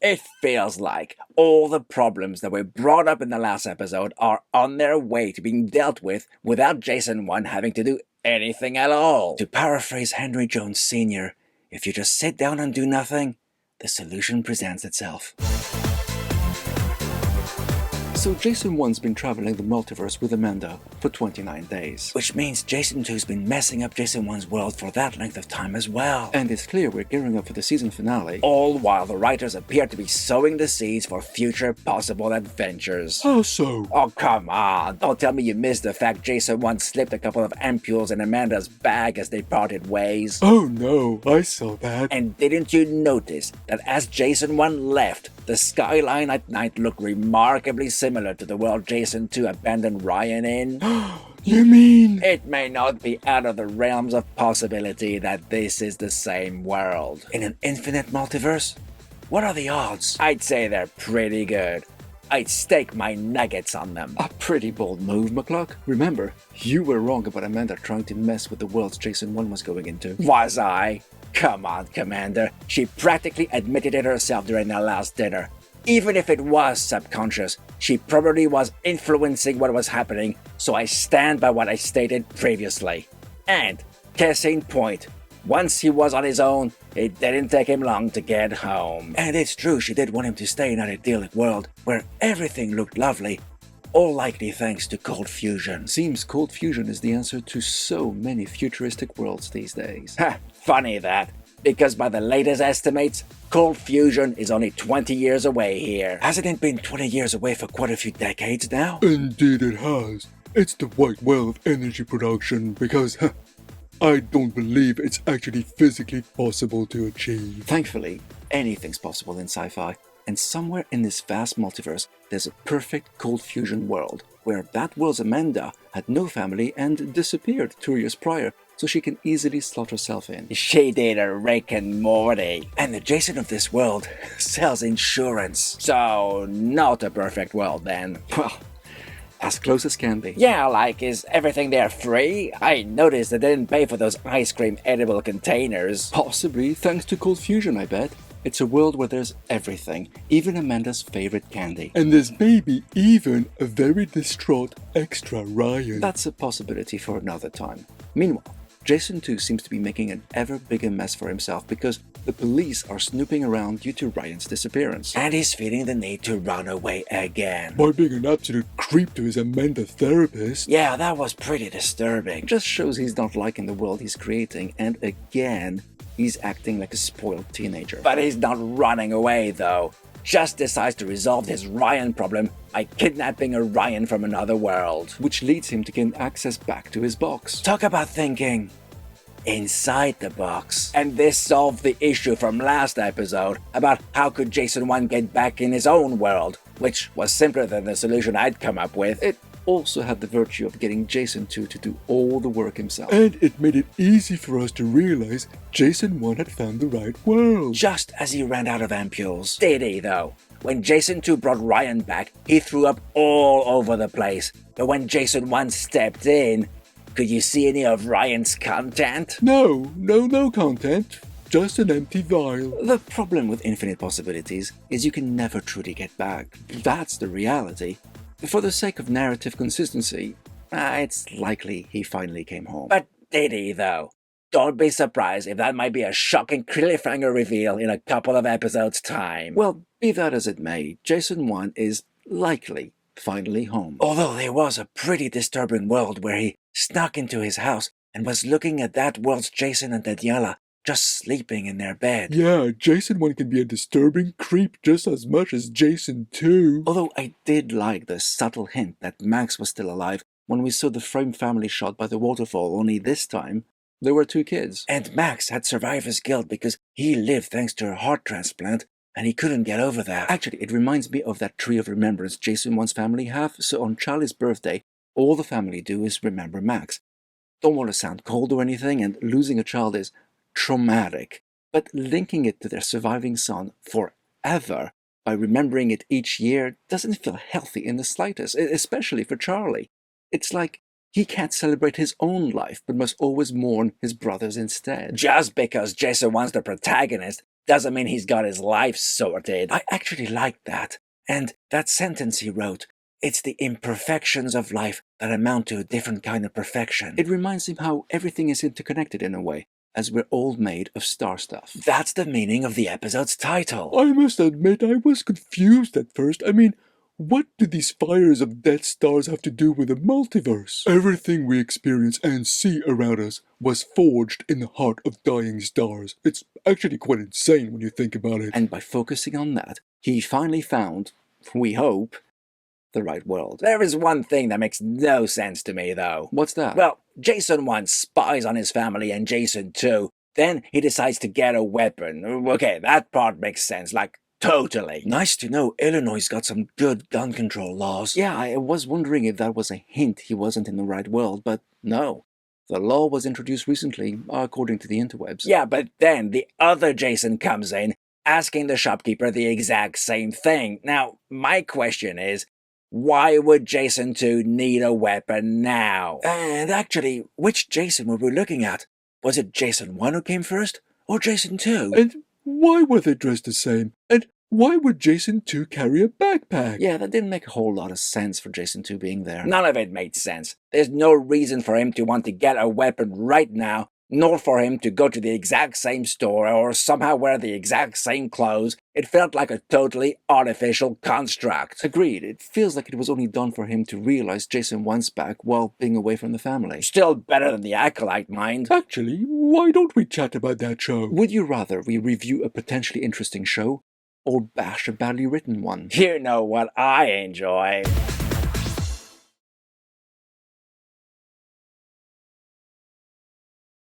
It feels like all the problems that were brought up in the last episode are on their way to being dealt with without Jason 1 having to do anything at all. To paraphrase Henry Jones Sr., if you just sit down and do nothing, the solution presents itself. So Jason 1's been traveling the multiverse with Amanda for 29 days. Which means Jason 2's been messing up Jason 1's world for that length of time as well. And it's clear we're gearing up for the season finale. All while the writers appear to be sowing the seeds for future possible adventures. How so? Oh, come on. Don't tell me you missed the fact Jason 1 slipped a couple of ampules in Amanda's bag as they parted ways. Oh no, I saw that. And didn't you notice that as Jason 1 left, the skyline at night looked remarkably similar to the world Jason 2 abandoned Ryan in? You mean? It may not be out of the realms of possibility that this is the same world. In an infinite multiverse? What are the odds? I'd say they're pretty good. I'd stake my nuggets on them. A pretty bold move, McCluck. Remember, you were wrong about Amanda trying to mess with the worlds Jason 1 was going into. Was I? Come on, Commander. She practically admitted it herself during their last dinner. Even if it was subconscious, she probably was influencing what was happening, so I stand by what I stated previously. And, case in point, once he was on his own, it didn't take him long to get home. And it's true, she did want him to stay in an idyllic world where everything looked lovely, all likely thanks to cold fusion. Seems cold fusion is the answer to so many futuristic worlds these days. Ha, funny that. Because by the latest estimates, cold fusion is only 20 years away here. Hasn't it been 20 years away for quite a few decades now? Indeed it has. It's the white whale of energy production because, I don't believe it's actually physically possible to achieve. Thankfully, anything's possible in sci-fi. And somewhere in this vast multiverse, there's a perfect cold fusion world, where that world's Amanda had no family and disappeared 2 years prior, so she can easily slot herself in. She did a Rick and Morty. And the Jason of this world sells insurance. So, not a perfect world then. Well, as close as can be. Yeah, like, is everything there free? I noticed they didn't pay for those ice cream edible containers. Possibly thanks to cold fusion, I bet. It's a world where there's everything, even Amanda's favorite candy. And there's maybe even a very distraught extra Ryan. That's a possibility for another time. Meanwhile, Jason 2 seems to be making an ever bigger mess for himself because the police are snooping around due to Ryan's disappearance. And he's feeling the need to run away again. By being an absolute creep to his Amanda therapist. Yeah, that was pretty disturbing. Just shows he's not liking the world he's creating, and again, he's acting like a spoiled teenager. But he's not running away though. Just decides to resolve his Ryan problem by kidnapping a Ryan from another world. Which leads him to gain access back to his box. Talk about thinking inside the box. And this solved the issue from last episode about how could Jason 1 get back in his own world, which was simpler than the solution I'd come up with. It also had the virtue of getting Jason 2 to do all the work himself. And it made it easy for us to realize Jason 1 had found the right world. Just as he ran out of ampules. Did he though? When Jason 2 brought Ryan back, he threw up all over the place. But when Jason 1 stepped in, could you see any of Ryan's content? No content. Just an empty vial. The problem with infinite possibilities is you can never truly get back. That's the reality. For the sake of narrative consistency, it's likely he finally came home. But did he, though? Don't be surprised if that might be a shocking cliffhanger reveal in a couple of episodes' time. Well, be that as it may, Jason 1 is likely finally home. Although there was a pretty disturbing world where he snuck into his house and was looking at that world's Jason and Daniela just sleeping in their bed. Yeah, Jason 1 can be a disturbing creep just as much as Jason 2. Although I did like the subtle hint that Max was still alive when we saw the Frame family shot by the waterfall, only this time there were 2 kids. And Max had survivor's guilt because he lived thanks to a heart transplant and he couldn't get over that. Actually, it reminds me of that tree of remembrance Jason 1's family have, so on Charlie's birthday, all the family do is remember Max. Don't want to sound cold or anything, and losing a child is traumatic, but linking it to their surviving son forever by remembering it each year doesn't feel healthy in the slightest, especially for Charlie. It's like he can't celebrate his own life, but must always mourn his brother's instead. Just because Jason 1's the protagonist doesn't mean he's got his life sorted. I actually like that. And that sentence he wrote, it's the imperfections of life that amount to a different kind of perfection. It reminds him how everything is interconnected in a way, as we're all made of star stuff. That's the meaning of the episode's title. I must admit I was confused at first. I mean, what do these fires of dead stars have to do with the multiverse? Everything we experience and see around us was forged in the heart of dying stars. It's actually quite insane when you think about it. And by focusing on that, he finally found, we hope, the right world. There is one thing that makes no sense to me, though. What's that? Well, Jason 1 spies on his family and Jason 2. Then he decides to get a weapon. Okay, that part makes sense, like, totally. Nice to know Illinois got some good gun control laws. Yeah, I was wondering if that was a hint he wasn't in the right world, but no. The law was introduced recently, according to the interwebs. Yeah, but then the other Jason comes in, asking the shopkeeper the exact same thing. Now, my question is, why would Jason 2 need a weapon now? And actually, which Jason were we looking at? Was it Jason 1 who came first? Or Jason 2? And why were they dressed the same? And why would Jason 2 carry a backpack? Yeah, that didn't make a whole lot of sense for Jason 2 being there. None of it made sense. There's no reason for him to want to get a weapon right now, nor for him to go to the exact same store or somehow wear the exact same clothes. It felt like a totally artificial construct. Agreed, it feels like it was only done for him to realize Jason 1's back while being away from the family. Still better than the Acolyte, mind. Actually, why don't we chat about that show? Would you rather we review a potentially interesting show or bash a badly written one? You know what I enjoy.